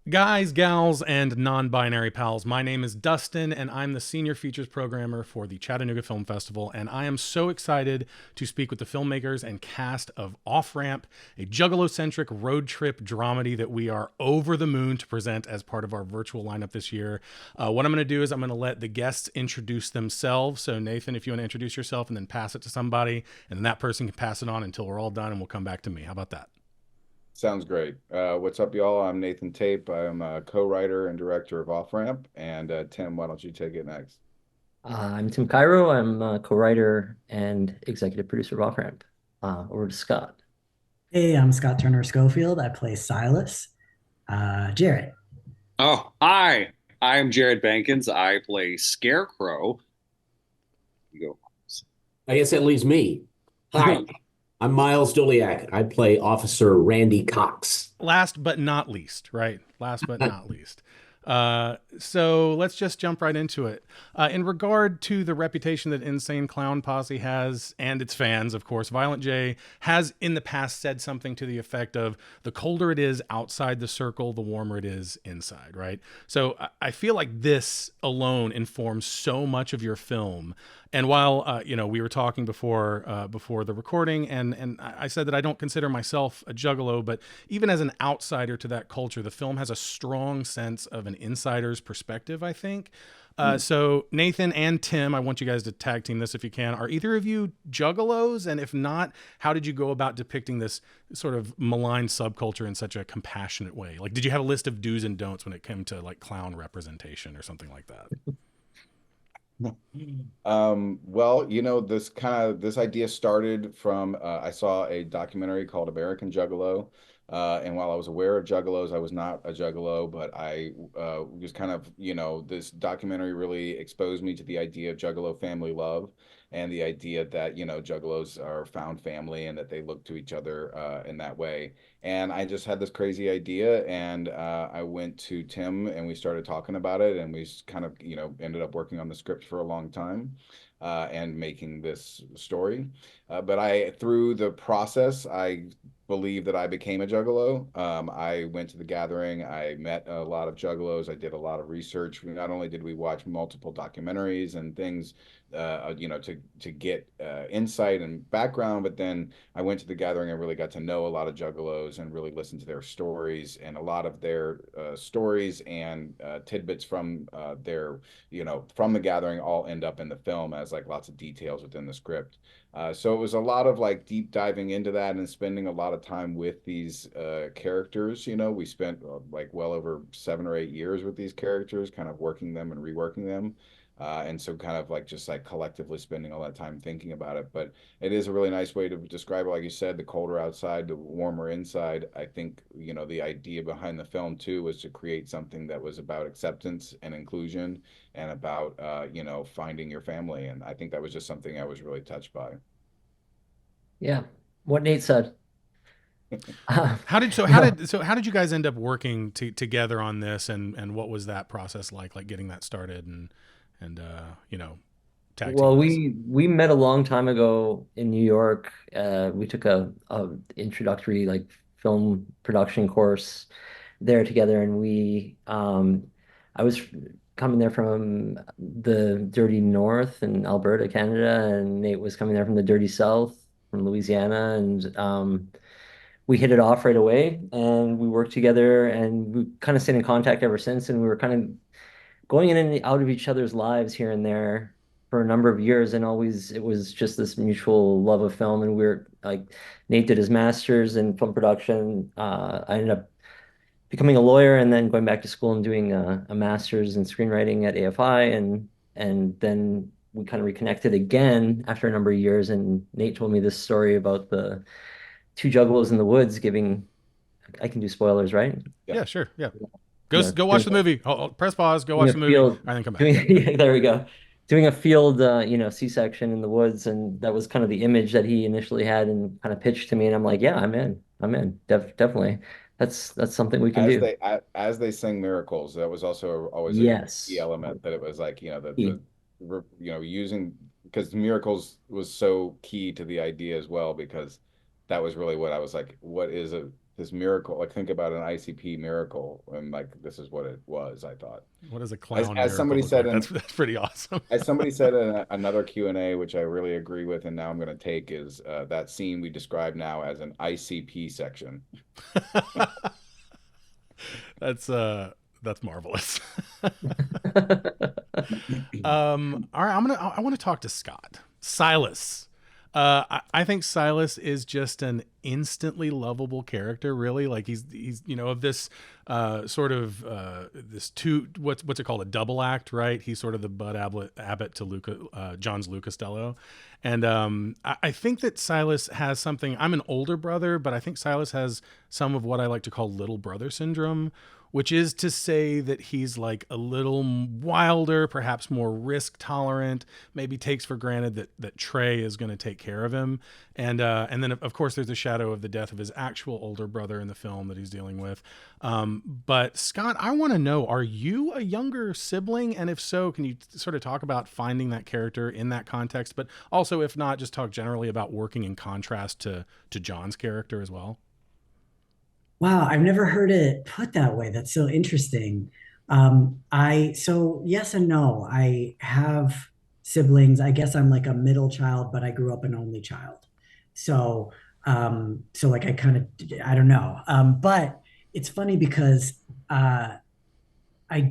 Guys, gals, and non binary pals, my name is Dustin, and I'm the Senior Features Programmer for the Chattanooga Film Festival. And I am so excited to speak with the filmmakers and cast of Off Ramp, a Juggalo centric road trip dramedy that we are over the moon to present as part of our virtual lineup this year. What I'm going to do is I'm going to let the guests introduce themselves. So, Nathan, if you want to introduce yourself and then pass it to somebody, and then that person can pass it on until we're all done, and we'll come back to me. How about that? Sounds great. What's up, y'all? I'm Nathan Tape. I'm a co-writer and director of Off Ramp. And Tim, why don't you take it next? I'm Tim Cairo. I'm a co-writer and executive producer of Off Ramp. Over to Scott. Hey, I'm Scott Turner Schofield. I play Silas. Jarrett. Oh, hi. I'm Jared Bankins. I play Scarecrow. You go. I guess that leaves me. Hi, I'm Miles Doliak. I play Officer Randy Cox. Last but not least, right? Last but not least. So let's just jump right into it. In regard to the reputation that Insane Clown Posse has and its fans, of course, Violent J has in the past said something to the effect of the colder it is outside the circle, the warmer it is inside, right? So I feel like this alone informs so much of your film. And while we were talking before the recording, and I said that I don't consider myself a juggalo, but even as an outsider to that culture, the film has a strong sense of an insider's perspective, I think. So Nathan and Tim, I want you guys to tag team this if you can. Are either of you juggalos? And if not, how did you go about depicting this sort of malign subculture in such a compassionate way? Like, did you have a list of do's and don'ts when it came to like clown representation or something like that? Well, this idea started from I saw a documentary called American Juggalo. And while I was aware of juggalos, I was not a juggalo, but I was kind of, this documentary really exposed me to the idea of juggalo family love and the idea that, juggalos are found family and that they look to each other in that way. And I just had this crazy idea, and I went to Tim and we started talking about it, and we kind of, ended up working on the script for a long time and making this story. Through the process, I believe that I became a juggalo. I went to the gathering. I met a lot of juggalos. I did a lot of research. Not only did we watch multiple documentaries and things, to get insight and background, but then I went to the gathering and really got to know a lot of juggalos and really listened to their stories, and a lot of their stories and tidbits from from the gathering all end up in the film as like lots of details within the script. So it was a lot of like deep diving into that and spending a lot of time with these characters. We spent like well over 7 or 8 years with these characters, kind of working them and reworking them. And so kind of like just like collectively spending all that time thinking about it. But it is a really nice way to describe it. Like you said, the colder outside, the warmer inside. I think, the idea behind the film too was to create something that was about acceptance and inclusion and about, finding your family. And I think that was just something I was really touched by. Yeah, what Nate said. How did so how No, did so how did you guys end up working together on this, and what was that process like getting that started and tag well, teaming this? we met a long time ago in New York. We took a introductory like film production course there together, and I was coming there from the dirty north in Alberta, Canada, and Nate was coming there from the dirty south from Louisiana, and we hit it off right away, and we worked together, and we kind of stayed in contact ever since, and we were kind of going in and out of each other's lives here and there for a number of years, and always it was just this mutual love of film. And we are like, Nate did his master's in film production. I ended up becoming a lawyer and then going back to school and doing a master's in screenwriting at AFI, and then we kind of reconnected again after a number of years. And Nate told me this story about the two juggalos in the woods giving. I can do spoilers, right? Yeah. Yeah, sure. Yeah. Yeah, Go watch doing the movie. Press pause. Go doing watch a the movie. field, And then come back. doing Yeah. yeah, there we go. Doing a field, C-section in the woods, and that was kind of the image that he initially had and kind of pitched to me. And I'm like, yeah, I'm in. I'm in. Definitely. That's something we can as do. they as they sing miracles, that was also always a key Yes. element, that it was like, He- using, because miracles was so key to the idea as well, because that was really what I was like, what is a this miracle. Like think about an ICP miracle, and like this is what it was. I thought. What does a clown As somebody miracle said, look like? That's pretty awesome. as somebody said in another Q&A, which I really agree with, and now I'm going to take is that scene we describe now as an ICP section. That's marvelous. All right, I want to talk to Scott. Silas. I think Silas is just an instantly lovable character, really. Like he's of this sort of this what's it called, a double act, right? He's sort of the Bud Abbott to John's Lou Costello. And I think that Silas has something. I'm an older brother, but I think Silas has some of what I like to call little brother syndrome, which is to say that he's like a little wilder, perhaps more risk tolerant, maybe takes for granted that Trey is going to take care of him. And then, of course, there's the shadow of the death of his actual older brother in the film that he's dealing with. But Scott, I want to know, are you a younger sibling? And if so, can you sort of talk about finding that character in that context? But also, if not, just talk generally about working in contrast to John's character as well. Wow, I've never heard it put that way. That's so interesting. So yes and no. I have siblings. I guess I'm like a middle child, but I grew up an only child. So, so like I don't know. But it's funny because I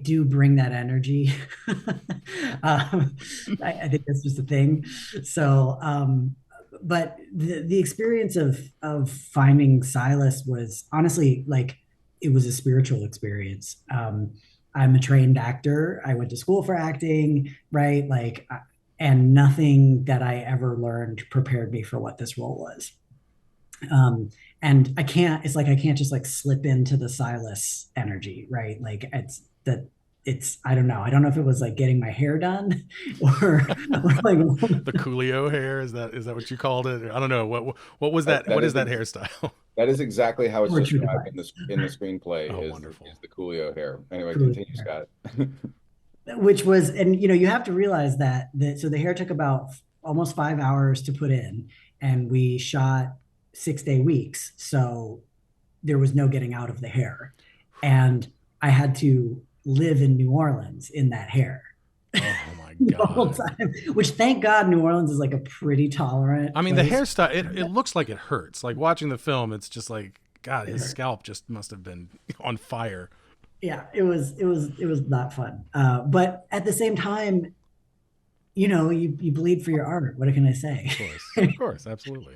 do bring that energy. I think that's just a thing. So, but the experience of finding Silas was honestly like it was a spiritual experience. I'm a trained actor. I went to school for acting, right? Like, and nothing that I ever learned prepared me for what this role was. And I can't. It's like I can't just like slip into the Silas energy, right? Like it's I don't know. I don't know if it was like getting my hair done or like the Coolio hair. Is that what you called it? I don't know. What was that? What is that hairstyle? That is exactly how it's Portrait described device. in the screenplay. Oh, is wonderful. the Coolio hair. Anyway, Coolio continue, hair. Scott. Which was, and you have to realize that so the hair took about almost 5 hours to put in, and we shot 6-day weeks, so there was no getting out of the hair, and I had to live in New Orleans in that hair. Oh my the whole God. time, which thank God New Orleans is like a pretty tolerant I mean, the place. hairstyle, it looks like it hurts. Like watching the film, it's just like, God, his scalp just must have been on fire. Yeah, it was not fun. But at the same time, you bleed for your art. What can I say? Of course, absolutely.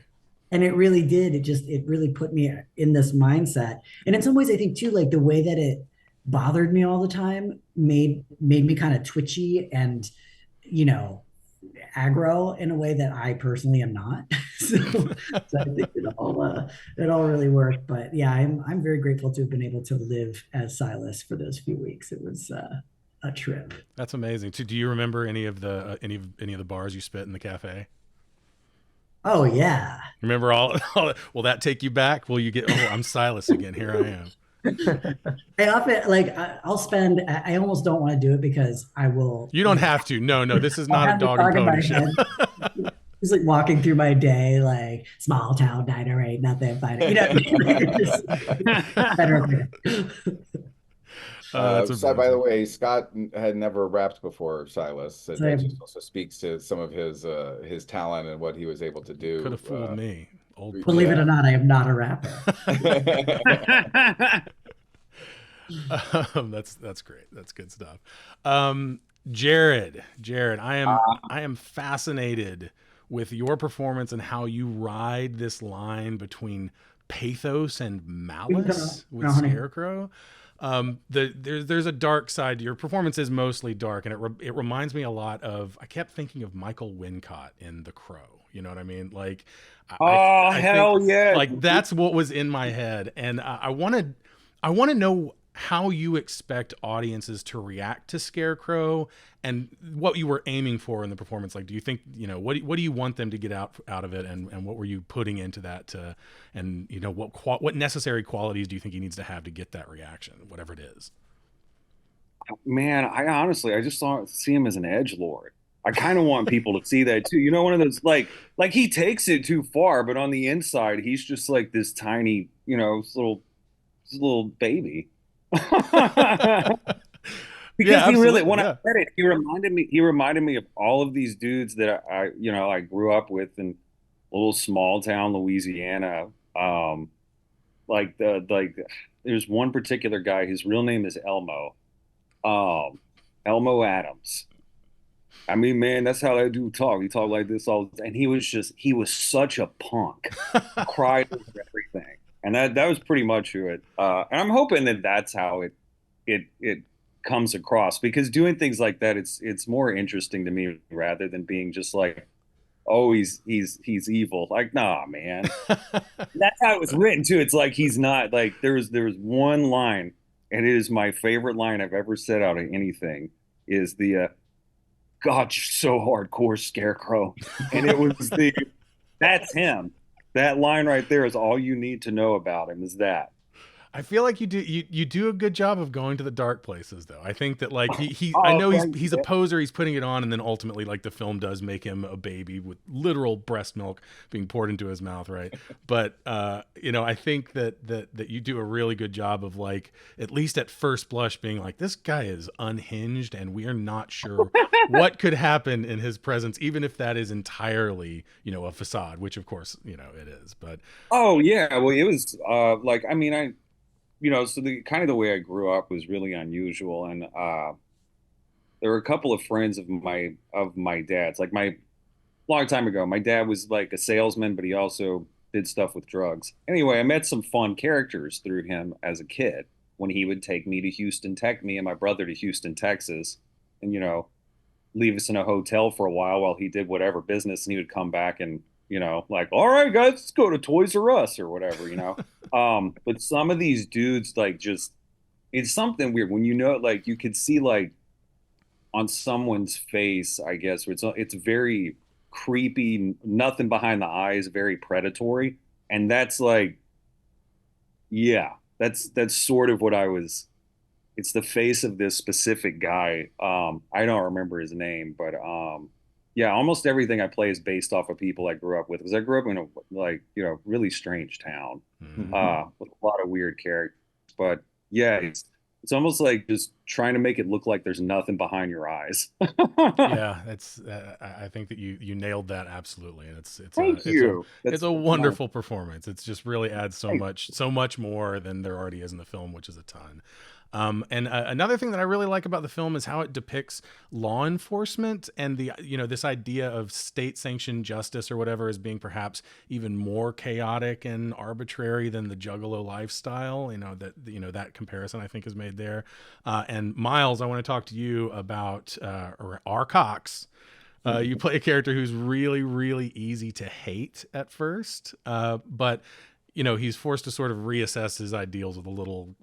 And it really did. It really put me in this mindset. And in some ways, I think too, like the way that it bothered me all the time made me kind of twitchy and, aggro in a way that I personally am not. so I think it all really worked. But yeah, I'm very grateful to have been able to live as Silas for those few weeks. It was a trip. That's amazing. Do you remember any of the bars you spit in the cafe? Oh yeah. Remember all will that take you back? Will you get, oh, I'm Silas again. Here I am. I often like I'll spend. I almost don't want to do it because I will. You don't have to. No, this is not a dog and pony show. Just like walking through my day, like small town diner ain't nothing fine. So, by the way, Scott had never rapped before Silas. So that just also speaks to some of his talent and what he was able to do. Could have fooled me. Believe it or not, I am not a rapper. That's great. That's good stuff. Jared, I am fascinated with your performance and how you ride this line between pathos and malice with Scarecrow. There's a dark side to your performance. Is mostly dark, and it reminds me a lot of. I kept thinking of Michael Wincott in The Crow. You know what I mean? Like, I hell think, yeah! Like that's what was in my head, and I want to know how you expect audiences to react to Scarecrow and what you were aiming for in the performance. Like, do you think, what do you want them to get out of it, and what were you putting into that and what necessary qualities do you think he needs to have to get that reaction, whatever it is? Man, I just see him as an edgelord. I kind of want people to see that too. One of those like he takes it too far, but on the inside, he's just like this tiny, this little He's a little baby. Yeah, Because he really, absolutely. when I Yeah. read it, he reminded me of all of these dudes that I grew up with in a little small town Louisiana. Um, like there's one particular guy, his real name is Elmo. Um, Elmo Adams. I mean, man, that's how that dude talk. He talked like this all, and he was such a punk, cried over everything, and that was pretty much who it. And I'm hoping that that's how it comes across, because doing things like that, it's more interesting to me rather than being just like, oh, he's evil. Like, nah, man. That's how it was written too. It's like he's not like there was one line, and it is my favorite line I've ever said out of anything. Is the God, you're so hardcore, Scarecrow. And it was that's him. That line right there is all you need to know about him, is that. I feel like you do a good job of going to the dark places though. I think that like he I Oh, know thank he's a you. poser, he's putting it on, and then ultimately like the film does make him a baby with literal breast milk being poured into his mouth, right? But I think that you do a really good job of like at least at first blush being like this guy is unhinged and we are not sure what could happen in his presence, even if that is entirely, a facade, which of course, it is. But Oh yeah, well it was like, I mean, so the kind of the way I grew up was really unusual, and there were a couple of friends of my dad's. Like, my long time ago, my dad was like a salesman, but he also did stuff with drugs. Anyway, I met some fun characters through him as a kid when he would take me and my brother to Houston, Texas, and leave us in a hotel for a while he did whatever business, and he would come back and like, all right guys, let's go to Toys R Us or whatever. But some of these dudes, like, just, it's something weird when like you could see like on someone's face, I guess, where it's very creepy, nothing behind the eyes, very predatory. And that's like, yeah, that's sort of what I was. It's the face of this specific guy. I don't remember his name, but yeah, almost everything I play is based off of people I grew up with, because I grew up in a, like, really strange town, mhm. with a lot of weird characters. But yeah, it's almost like just trying to make it look like there's nothing behind your eyes. Yeah, that's. I think that you nailed that absolutely, and Thank it's a you. it's a That's my wonderful performance. It's just really adds so much more than there already is in the film, which is a ton. And another thing that I really like about the film is how it depicts law enforcement and the this idea of state sanctioned justice or whatever as being perhaps even more chaotic and arbitrary than the Juggalo lifestyle. That comparison I think is made there. And Miles, I want to talk to you about R. Cox. You play a character who's really, really easy to hate at first, but he's forced to sort of reassess his ideals with a little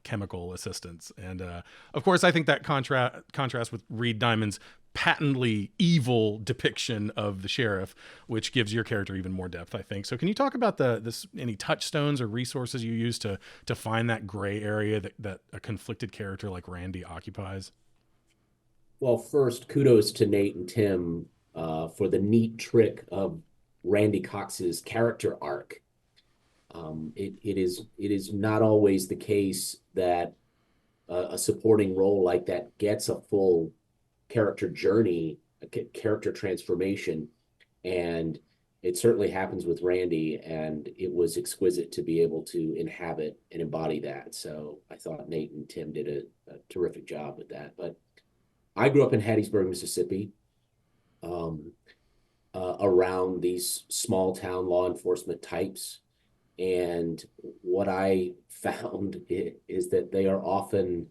chemical assistance. And of course, I think that contrast with Reed Diamond's patently evil depiction of the sheriff, which gives your character even more depth, I think. So can you talk about any touchstones or resources you use to find that gray area that a conflicted character like Randy occupies? Well, first, kudos to Nate and Tim for the neat trick of Randy Cox's character arc. It is not always the case that a supporting role like that gets a full character journey, a character transformation, and it certainly happens with Randy, and it was exquisite to be able to inhabit and embody that. So I thought Nate and Tim did a terrific job with that. But I grew up in Hattiesburg, Mississippi, um, around these small town law enforcement types. And what I found is that they are often,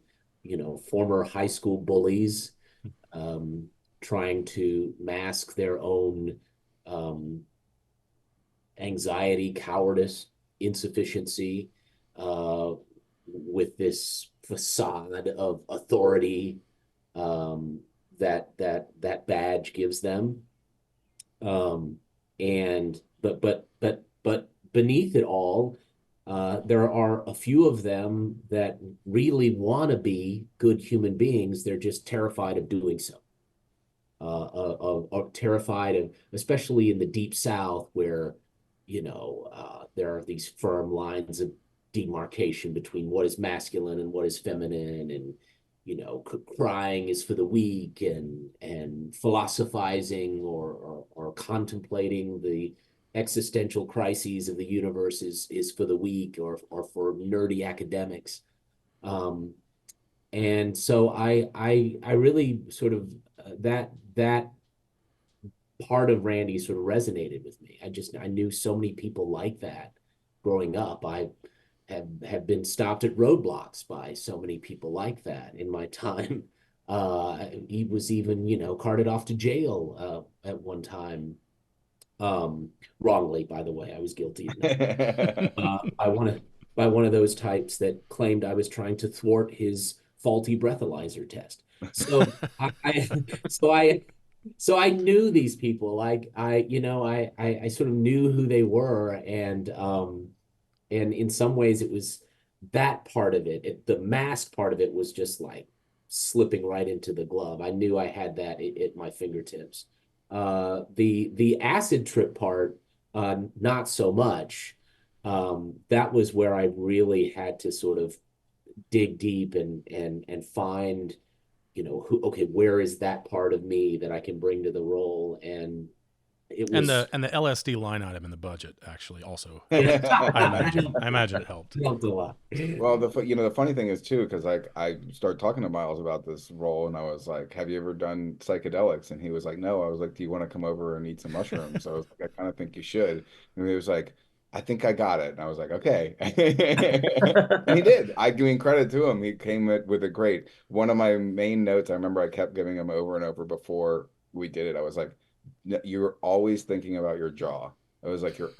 former high school bullies, um, trying to mask their own um, anxiety, cowardice, insufficiency, uh, with this facade of authority, um, that badge gives them. Um, and but beneath it all, there are a few of them that really want to be good human beings. They're just terrified of doing so. Terrified of, especially in the deep South, where there are these firm lines of demarcation between what is masculine and what is feminine, and crying is for the weak, and philosophizing or contemplating the existential crises of the universe is for the weak, or for nerdy academics. And so I really sort of that part of Randy sort of resonated with me. I knew so many people like that growing up. I have been stopped at roadblocks by so many people like that in my time. He was even, carted off to jail at one time. Wrongly, by the way. I was guilty of that. By one of those types that claimed I was trying to thwart his faulty breathalyzer test. So I so I so I knew these people. Like I sort of knew who they were, and in some ways it was that part of it. The mask part of it was just like slipping right into the glove. I knew I had that at my fingertips. The acid trip part, not so much. That was where I really had to sort of dig deep and find, where is that part of me that I can bring to the role? And it was and the LSD line item in the budget actually also I imagine it helped. helped a lot. Well, the funny thing is too, because like I started talking to Miles about this role, and I was like, "Have you ever done psychedelics?" And he was like, "No." I was like, "Do you want to come over and eat some mushrooms?" So I was like, "I kind of think you should." And he was like, "I think I got it." And I was like, "Okay." And he did. I giving credit to him. He came with a great one of my main notes. I remember I kept giving him over and over before we did it. I was like, "You're always thinking about your jaw." It was like you'll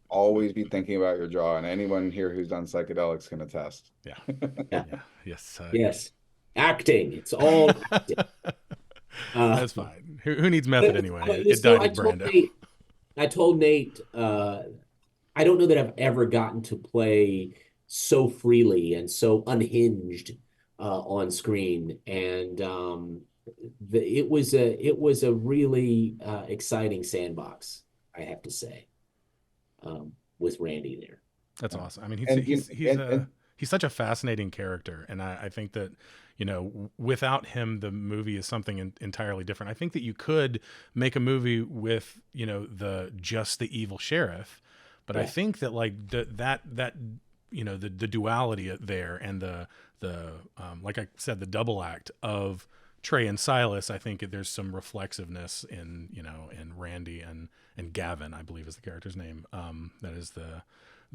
always be thinking about your jaw, and anyone here who's done psychedelics can attest. Yeah. Yeah. Yeah. Yes. Yes. Acting. It's all acting. That's fine. Who needs method anyway? It So died with Brando. I told Nate, I don't know that I've ever gotten to play so freely and so unhinged on screen, and it was a really exciting sandbox, I have to say, with Randy there. That's awesome. I mean, And he's such a fascinating character, and I think that without him, the movie is something entirely different. I think that you could make a movie with just the evil sheriff, but I think that like that the duality there, and the like I said, the double act of Trey and Silas, I think there's some reflexiveness in Randy and Gavin, I believe is the character's name. That is the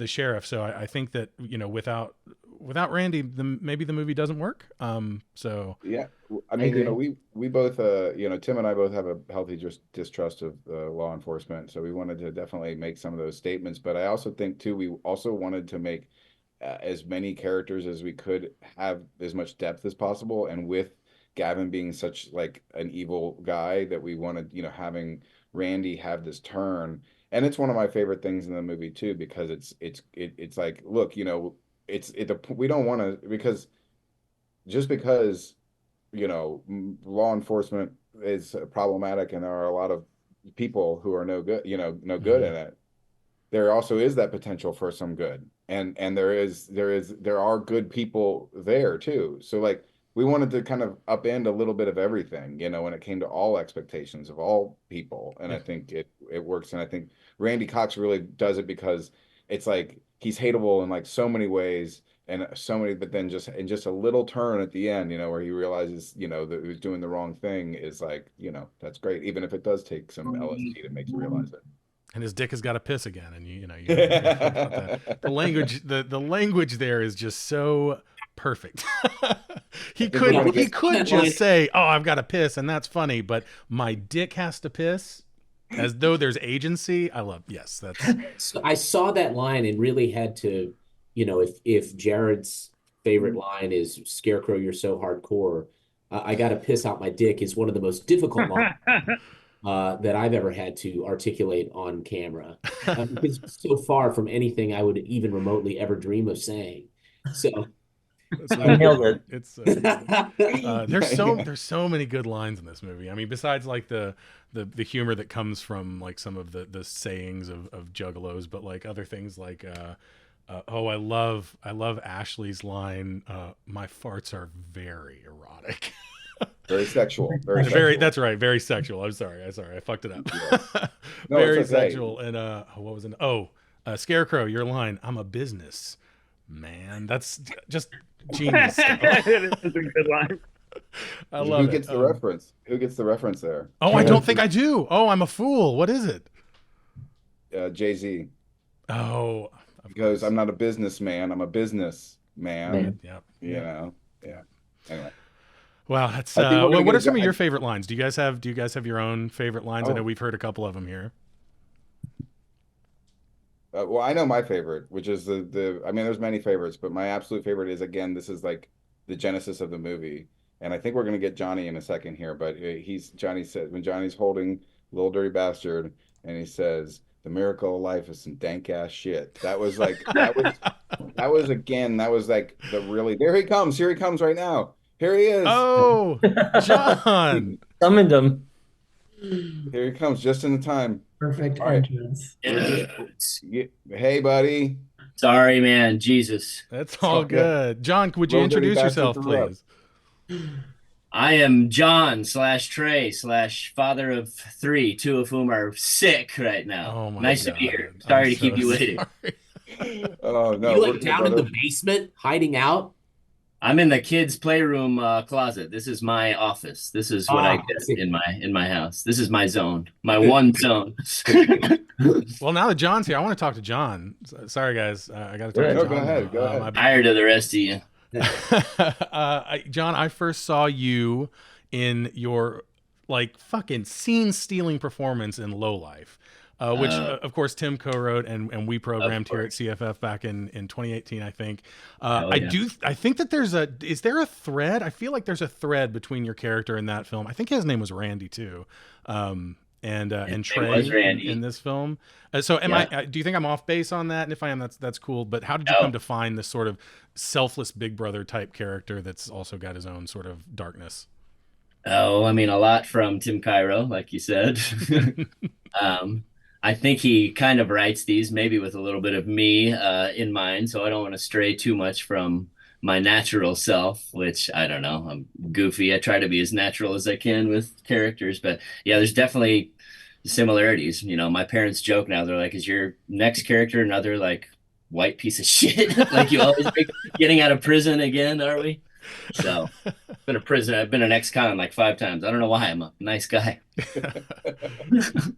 sheriff. So I think that without Randy, maybe the movie doesn't work. So yeah, I mean, we both Tim and I both have a healthy distrust of law enforcement, so we wanted to definitely make some of those statements. But I also think too, we also wanted to make as many characters as we could have as much depth as possible, and with Gavin being such like an evil guy, that we wanted, having Randy have this turn. And it's one of my favorite things in the movie too, because it's like, look, we don't want to, because just because, law enforcement is problematic and there are a lot of people who are no good, no good in it, there also is that potential for some good. And there are good people there too. So like, we wanted to kind of upend a little bit of everything, when it came to all expectations of all people. And I think it works. And I think Randy Cox really does it, because it's like he's hateable in like so many ways, and so many, but then just a little turn at the end, where he realizes, that he was doing the wrong thing, is like, that's great. Even if it does take some LSD to make you realize it. And his dick has got to piss again, and the language, the language there is just so perfect. he could just say, "Oh, I've got to piss," and that's funny. But my dick has to piss, as though there's agency. Yes, that's. So I saw that line and really had to, if Jared's favorite line is "Scarecrow, you're so hardcore," I got to piss out my dick is one of the most difficult lines that I've ever had to articulate on camera. It's so far from anything I would even remotely ever dream of saying. So nailed it. It's there's so many good lines in this movie. I mean, besides like the humor that comes from like some of the sayings of Juggalos, but like other things like I love Ashley's line. My farts are very erotic. Very sexual. Very Very- sexual. That's right. Very sexual. I'm sorry. I fucked it up. No, Very it's okay. sexual. And what was it? Oh, Scarecrow, your line. I'm a business man. That's just genius stuff. That's a good line. I love Who gets the reference? Who gets the reference there? Oh, I don't think I do. Oh, I'm a fool. What is it? Jay-Z. Oh, Because I'm not a businessman. I'm a business man. Yep. You know. Yeah. Anyway. Wow, that's I think we're gonna what get are a some of guy- your favorite lines? Do you guys have your own favorite lines? I know Oh. we've heard a couple of them here. Well, I know my favorite, which is I mean, there's many favorites, but my absolute favorite is, again, this is like the genesis of the movie. And I think we're going to get Johnny in a second here, but Johnny says, when Johnny's holding Little Dirty Bastard and he says, the miracle of life is some dank ass shit. That was like, that was like here he comes right now. Here he is. Oh, John. Summoned him. Here he comes just in time. Perfect All right. entrance. Hey, buddy. Sorry, man. Jesus. That's all Okay. good. John, would you Little Dirty introduce Bastard yourself, threw up. please? I am John / Trey / father of 3, 2 of whom are sick right now. Oh my Nice God. to be here. I'm Sorry to so keep you waiting. sorry. Oh, no. You we're like good, down in brother. the basement, hiding out? I'm in the kids' playroom closet. This is my office. This is what I Ah, get in my house. This is my zone, my one zone. Well, now that John's here, I want to talk to John. Sorry, guys. I got to talk Yeah. to No, John. go ahead, now. go ahead. my Tired of the rest of you. John, I first saw you in your like fucking scene-stealing performance in Low Life, which of course Tim co-wrote and we programmed here at CFF back in 2018, I think. Oh, yeah. I think that is there a thread? I feel like there's a thread between your character in that film. I think his name was Randy too. And Trey was Randy. in this film. So do you think I'm off base on that? And if I am, that's cool. But how did you No. come to find this sort of selfless Big Brother type character that's also got his own sort of darkness? Oh, I mean, a lot from Tim Cairo, like you said. I think he kind of writes these maybe with a little bit of me in mind, so I don't want to stray too much from my natural self, which I don't know. I'm goofy. I try to be as natural as I can with characters, but yeah, there's definitely similarities. You know, my parents joke now. They're like, "Is your next character another like white piece of shit? Like you always make getting out of prison again, are we?" So, been a prisoner. I've been an ex-con like 5 times. I don't know why. I'm a nice guy.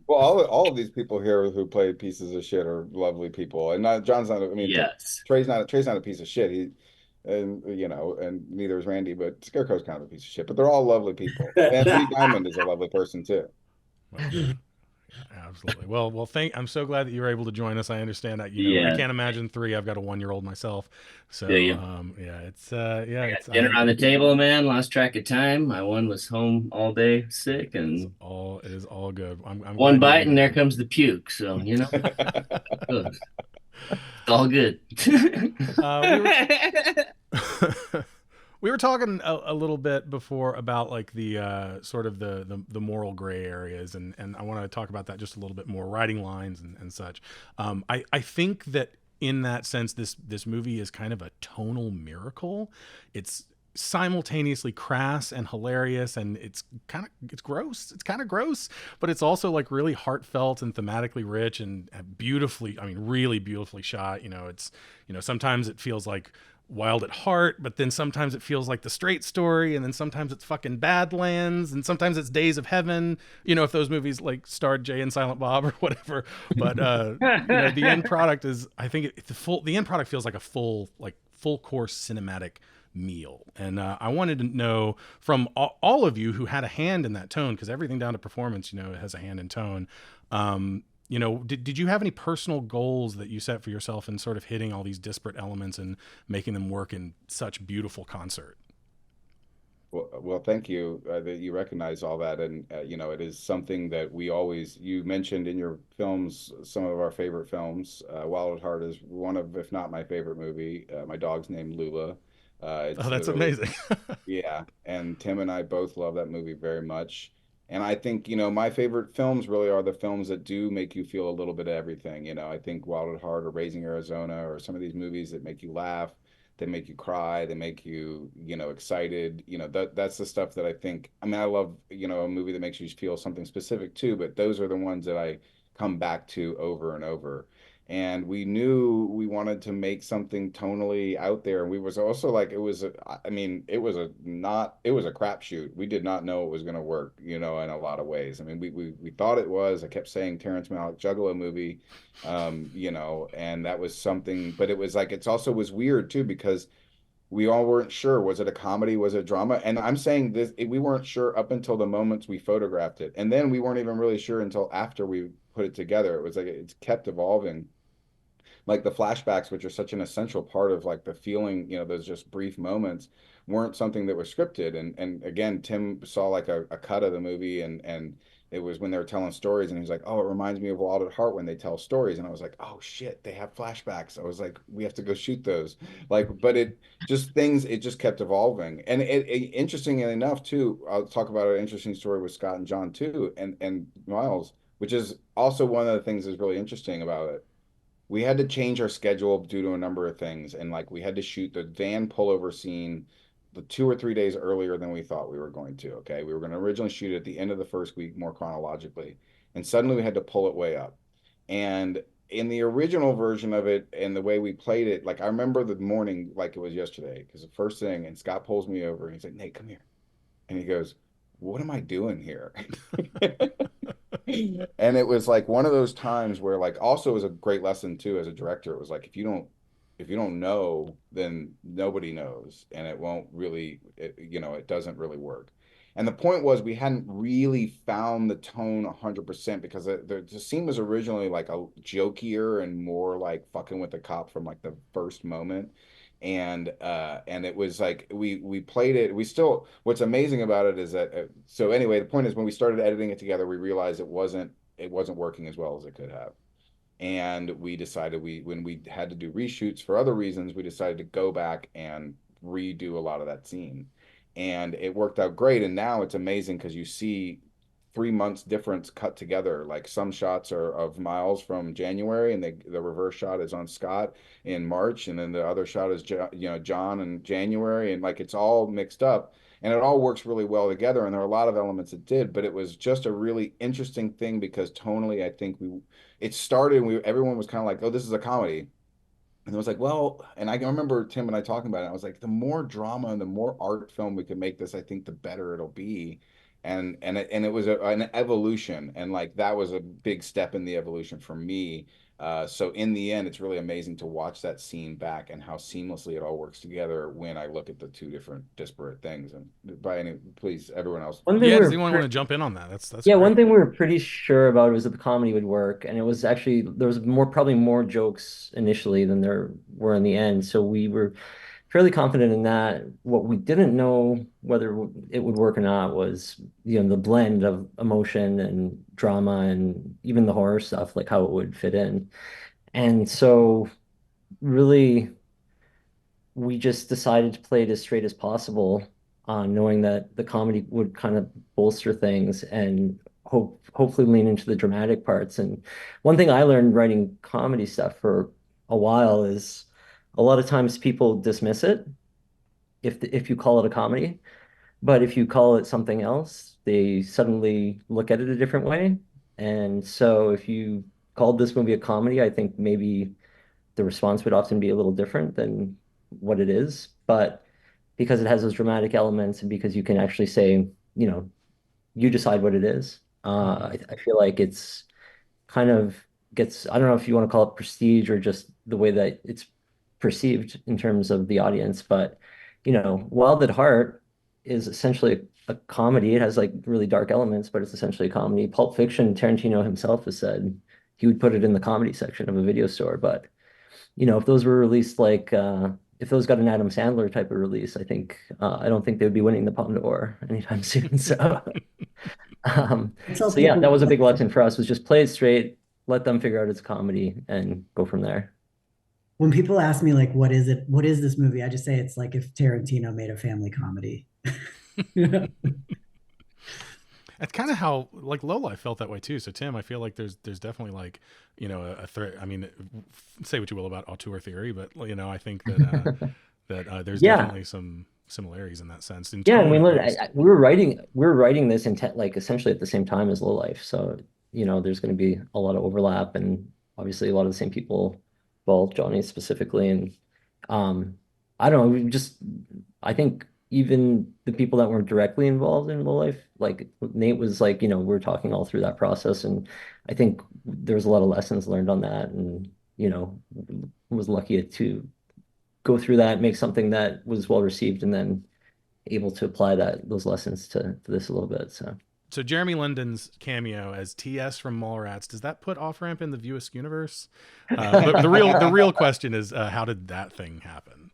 Well, all of these people here who play pieces of shit are lovely people, and John's not. I mean, Yes. Trey's not a piece of shit. And neither is Randy, but Scarecrow's kind of a piece of shit. But they're all lovely people. Anthony Diamond is a lovely person too. Absolutely. Well, I'm so glad that you were able to join us. I understand that, I Yeah. can't imagine 3. I've got a 1-year-old myself. So, Yeah. it's, it's Dinner on the table, man. Lost track of time. My one was home all day sick, it and is all good. I'm one glad bite, you- and there comes the puke. So, you know, it's all good. We were talking a little bit before about like the sort of the moral gray areas, and I want to talk about that just a little bit more, writing lines and such. I think that in that sense, this movie is kind of a tonal miracle. It's simultaneously crass and hilarious, and it's gross. It's kind of gross, but it's also like really heartfelt and thematically rich and beautifully, I mean, really beautifully shot. Sometimes it feels like Wild at Heart, but then sometimes it feels like The Straight Story, and then sometimes it's fucking Badlands, and sometimes it's Days of Heaven, if those movies like starred Jay and Silent Bob or whatever. But the end product is, I think the end product feels like a full course cinematic meal. And I wanted to know from all of you who had a hand in that tone, because everything down to performance has a hand in tone. Did you have any personal goals that you set for yourself in sort of hitting all these disparate elements and making them work in such beautiful concert? Well, thank you that you recognize all that. And, it is something that you mentioned in your films, some of our favorite films. Wild at Heart is one of, if not my favorite movie. My dog's named Lula. That's amazing. Yeah. And Tim and I both love that movie very much. And I think, my favorite films really are the films that do make you feel a little bit of everything. I think Wild at Heart or Raising Arizona or some of these movies that make you laugh, they make you cry, they make you, excited. That's the stuff that I think. I mean, I love, a movie that makes you feel something specific too, but those are the ones that I come back to over and over. And we knew we wanted to make something tonally out there. And we was also like, I mean, it was a crapshoot. We did not know it was going to work, in a lot of ways. I mean, we thought it was. I kept saying Terrence Malick Juggalo movie, and that was something, but it was like, it's also was weird too, because we all weren't sure. Was it a comedy? Was it drama? And I'm saying this, we weren't sure up until the moments we photographed it. And then we weren't even really sure until after we put it together. It was like, it's kept evolving, like the flashbacks, which are such an essential part of like the feeling, those just brief moments, weren't something that was scripted. And again, Tim saw like a cut of the movie, and it was when they were telling stories, and he was like, oh, it reminds me of Wild at Heart when they tell stories. And I was like, oh shit, they have flashbacks. I was like, we have to go shoot those. Like, but it just kept evolving. And interestingly enough too, I'll talk about an interesting story with Scott and John too, and Miles, which is also one of the things that's really interesting about it. We had to change our schedule due to a number of things, and like we had to shoot the van pullover scene the 2 or 3 days earlier than we thought we were going to. Okay, we were going to originally shoot it at the end of the first week, more chronologically, and suddenly we had to pull it way up. And in the original version of it and the way we played it, like I remember the morning like it was yesterday, because the first thing, and Scott pulls me over and he's like, Nate, come here. And he goes, what am I doing here? And it was like one of those times where like also was a great lesson too as a director. It was like if you don't know, then nobody knows, and it won't really it doesn't really work. And the point was we hadn't really found the tone 100% because the scene was originally like a jokier and more like fucking with the cop from like the first moment. And it was like we played it. We still, what's amazing about it is that so anyway, the point is when we started editing it together, we realized it wasn't working as well as it could have. And we decided, when we had to do reshoots for other reasons, we decided to go back and redo a lot of that scene. And it worked out great. And now it's amazing because you see 3 months difference cut together. Like some shots are of Miles from January, and the reverse shot is on Scott in March, and then the other shot is John in January, and like it's all mixed up, and it all works really well together. And there are a lot of elements it did, but it was just a really interesting thing because tonally, I think it started, and everyone was kind of like, oh, this is a comedy. And it was like, well, and I remember Tim and I talking about it. I was like, the more drama and the more art film we can make this, I think the better it'll be. And it was an evolution, and like that was a big step in the evolution for me. So in the end, it's really amazing to watch that scene back and how seamlessly it all works together when I look at the two different disparate things. And please, everyone else. One thing Yeah, we does were anyone want to jump in on that? That's Yeah, great. one thing we were pretty sure about was that the comedy would work, and it was actually there was probably more jokes initially than there were in the end. So we were fairly confident in that. What we didn't know whether it would work or not was, the blend of emotion and drama and even the horror stuff, like how it would fit in. And so really we just decided to play it as straight as possible, knowing that the comedy would kind of bolster things and hopefully lean into the dramatic parts. And one thing I learned writing comedy stuff for a while is a lot of times people dismiss it if you call it a comedy, but if you call it something else, they suddenly look at it a different way. And so if you called this movie a comedy, I think maybe the response would often be a little different than what it is. But because it has those dramatic elements and because you can actually say, you decide what it is, I feel like it's kind of gets, I don't know if you want to call it prestige or just the way that it's perceived in terms of the audience. But, Wild at Heart is essentially a comedy. It has like really dark elements, but it's essentially a comedy. Pulp Fiction, Tarantino himself has said he would put it in the comedy section of a video store. But if those were released like if those got an Adam Sandler type of release, I don't think they would be winning the Palme d'Or anytime soon. So I tell so yeah, people that was a big lesson for us was just play it straight, let them figure out it's comedy and go from there. when people ask me like, what is it? What is this movie? I just say it's like if Tarantino made a family comedy. That's kind of how like Lowlife felt that way too. So Tim, I feel like there's definitely like, you know, a threat. I mean, say what you will about auteur theory, but you know, I think that there's Yeah. definitely some similarities in that sense. In Yeah, I tone, mean, at look, least. we were writing this intent like essentially at the same time as Low Life. So, you know, there's going to be a lot of overlap and obviously a lot of the same people, well, Johnny specifically. And I don't know, I think even the people that weren't directly involved in Low Life, like Nate was like, you know, we were talking all through that process. And I think there's a lot of lessons learned on that. And, you know, was lucky to go through that, make something that was well received, and then able to apply those lessons to this a little bit. So Jeremy London's cameo as TS from Mallrats, does that put Off Ramp in the View Askew universe? The real question is, how did that thing happen?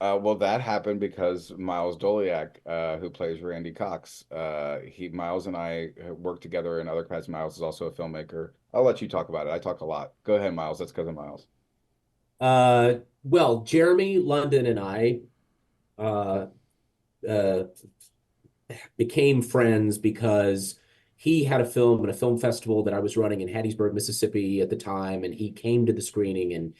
Well, that happened because Miles Doliak, who plays Randy Cox, Miles and I worked together in other capacities. Miles is also a filmmaker. I'll let you talk about it. I talk a lot. Go ahead, Miles. That's cousin Miles. Well, Jeremy London and I uh, uh, became friends because he had a film at a film festival that I was running in Hattiesburg, Mississippi at the time, and he came to the screening and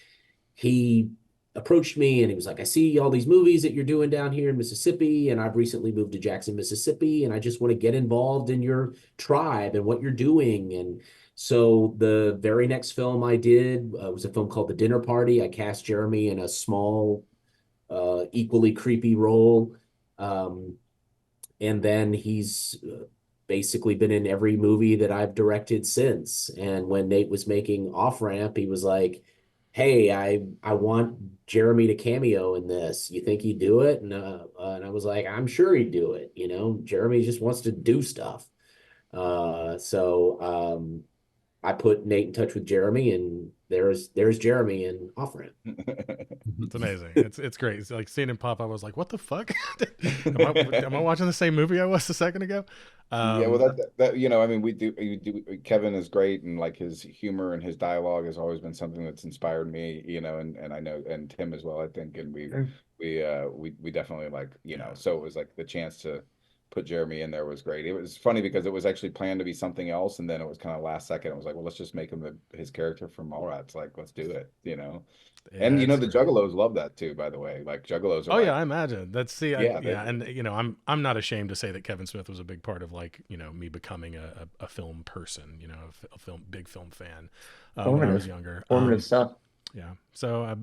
he approached me and he was like, I see all these movies that you're doing down here in Mississippi, and I've recently moved to Jackson, Mississippi, and I just want to get involved in your tribe and what you're doing. And so the very next film I did was a film called The Dinner Party. I cast Jeremy in a small, equally creepy role. And then he's basically been in every movie that I've directed since. And when Nate was making Off Ramp, he was like, hey, I want Jeremy to cameo in this. You think he'd do it? And I was like, I'm sure he'd do it. You know, Jeremy just wants to do stuff. So I put Nate in touch with Jeremy, and there's Jeremy in Off Ramp. It's amazing. It's great. It's like seeing him pop up. I was like, what the fuck? am I watching the same movie I was a second ago? Yeah, well, that you know, I mean, we do. Kevin is great, and like his humor and his dialogue has always been something that's inspired me. You know, and I know, and Tim as well, I think, and we definitely like, you know. So it was like the chance to put Jeremy in there was great. It was funny because it was actually planned to be something else, and then it was kind of last second. It was like, well, let's just make him his character from Mallrats. Like, let's do it. You know. Yeah, and you know, the great. Juggalos love that too, by the way. Like Juggalos are Oh like, yeah, I imagine. Yeah, and you know, I'm not ashamed to say that Kevin Smith was a big part of like, you know, me becoming a film person, you know, a big film fan when I was younger. Formative stuff. Yeah. So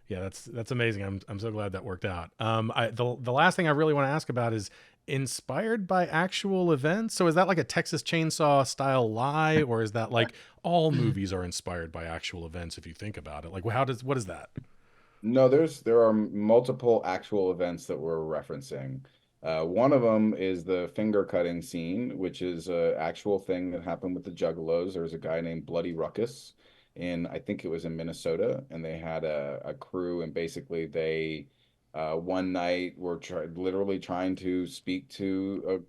yeah, that's amazing. I'm so glad that worked out. The last thing I really want to ask about is inspired by actual events. So is that like a Texas Chainsaw style lie, or is that like all movies are inspired by actual events if you think about it? Like what is that? No, there are multiple actual events that we're referencing. One of them is the finger cutting scene, which is an actual thing that happened with the Juggalos. There was a guy named Bloody Ruckus I think it was in Minnesota, and they had a crew, and basically they one night were literally trying to speak to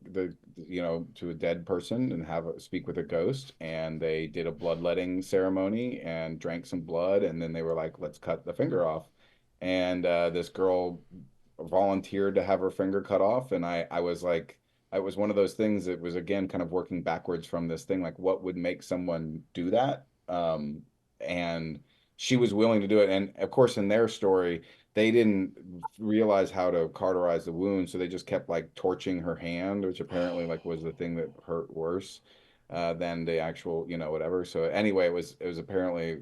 to a dead person and speak with a ghost, and they did a bloodletting ceremony and drank some blood, and then they were like, let's cut the finger off. And this girl volunteered to have her finger cut off, and I was like, it was one of those things that was, again, kind of working backwards from this thing, like what would make someone do that. And she was willing to do it, and of course in their story they didn't realize how to cauterize the wound, so they just kept like torching her hand, which apparently like was the thing that hurt worse than the actual, you know, whatever. So anyway, it was apparently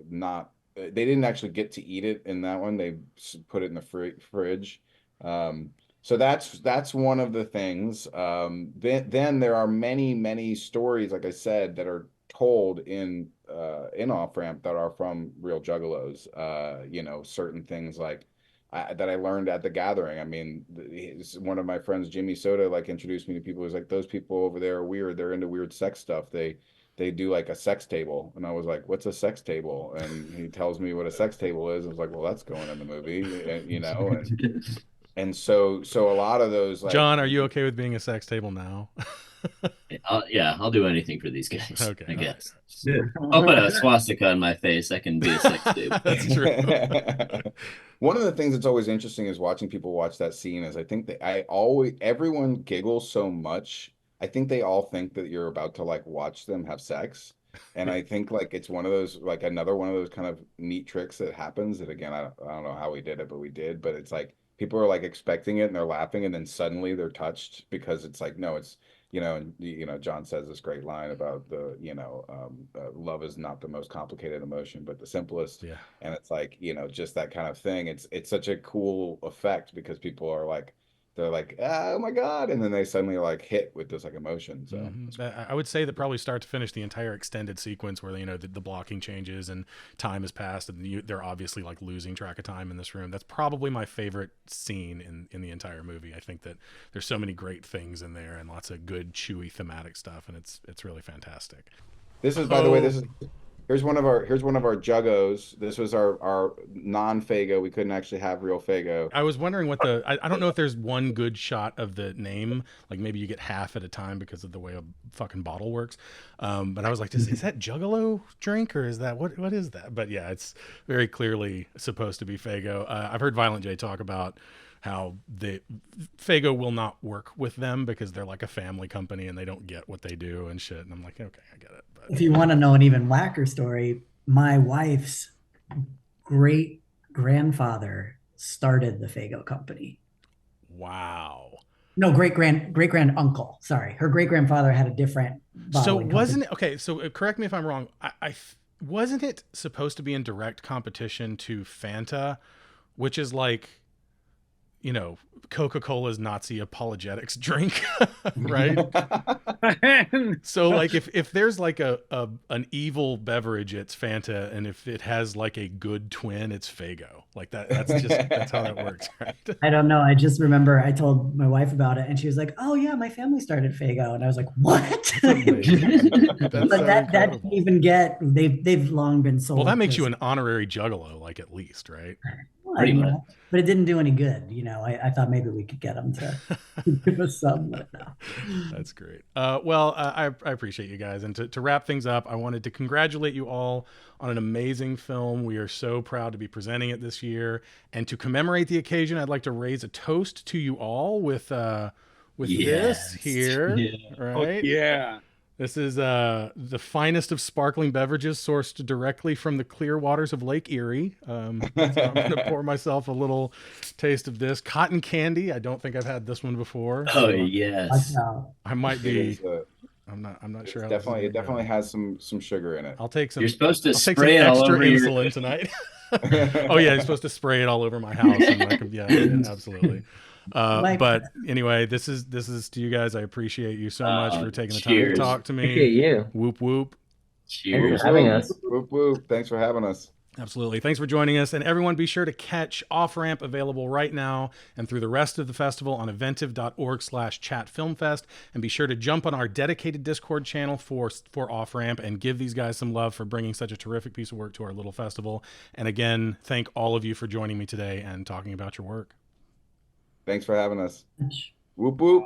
not, they didn't actually get to eat it in that one. They put it in the fridge. So that's one of the things. Then there are many stories, like I said, that are told in Off Ramp that are from real Juggalos. You know, certain things like that I learned at the gathering. I mean, one of my friends, Jimmy Soda, like introduced me to people who's like, those people over there are weird. They're into weird sex stuff. They do like a sex table. And I was like, what's a sex table? And he tells me what a sex table is. I was like, well, that's going in the movie, and, you know, and so a lot of those, like, John, are you okay with being a sex table now? Yeah, I'll do anything for these guys. Okay, I guess. I'll put a swastika on my face. I can be a sex table. That's true. One of the things that's always interesting is watching people watch that scene is I think that everyone giggles so much. I think they all think that you're about to like watch them have sex. And I think like it's one of those like another one of those kind of neat tricks that happens that again I don't know how we did it, but we did. But it's like people are like expecting it and they're laughing and then suddenly they're touched because it's like no, it's and John says this great line about the love is not the most complicated emotion, but the simplest. Yeah. And it's like just that kind of thing. It's such a cool effect because people are like they're like, oh my God. And then they suddenly are like hit with this like emotion. So I would say that probably start to finish the entire extended sequence where, the blocking changes and time has passed and they're obviously like losing track of time in this room. That's probably my favorite scene in the entire movie. I think that there's so many great things in there and lots of good, chewy thematic stuff. And it's really fantastic. this is, by the way, here's one of our Juggos. This was our non-Fago. We couldn't actually have real Fago. I was wondering what I don't know if there's one good shot of the name, like maybe you get half at a time because of the way a fucking bottle works. But I was like, is that Juggalo drink or is that what is that? But yeah, it's very clearly supposed to be Fago. I've heard Violent J talk about how the Fago will not work with them because they're like a family company and they don't get what they do and shit. And I'm like, okay, I get it. But If you want to know an even whacker story, my wife's great grandfather started the Fago company. wow. No, great grand uncle. Sorry, her great grandfather had a different. So bottling wasn't company. it okay? So correct me if I'm wrong. Wasn't it supposed to be in direct competition to Fanta, which is like, Coca-Cola's Nazi apologetics drink, right? So like if there's like an evil beverage, it's Fanta, and if it has like a good twin, it's Fago. Like that's how that works, right? I don't know. I just remember I told my wife about it, and she was like, "Oh yeah, my family started Fago," and I was like, "What?" That's amazing. That's But so that incredible. didn't even get. They've long been sold. Well, that makes to- you an honorary Juggalo, like at least, right? Well, Pretty much. but it didn't do any good. I thought maybe we could get them to give us some, but no. That's great. Well, I appreciate you guys. And to wrap things up, I wanted to congratulate you all on an amazing film. We are so proud to be presenting it this year. And to commemorate the occasion, I'd like to raise a toast to you all with this Yes. here. Yeah. Right? Yeah. This is the finest of sparkling beverages sourced directly from the clear waters of Lake Erie. So I'm going to pour myself a little taste of this. Cotton candy. I don't think I've had this one before. Oh so yes. I might It be. is, I'm not it's sure. How definitely this it is gonna definitely go. has some sugar in it. I'll take some. You're supposed to I'll take some spray it all extra over your. insulin tonight. Oh yeah, you're supposed to spray it all over my house. And like, yeah, absolutely. But anyway, this is to you guys. I appreciate you so much for taking the time to Cheers. talk to me. Appreciate you. Whoop whoop. Cheers. Thanks for having us. Whoop whoop. Thanks for having us. Absolutely. Thanks for joining us. And everyone, be sure to catch Off Ramp, available right now and through the rest of the festival on eventive.org/chatfilmfest. And be sure to jump on our dedicated Discord channel for Off Ramp and give these guys some love for bringing such a terrific piece of work to our little festival. And again, thank all of you for joining me today and talking about your work. Thanks for having us. Whoop whoop.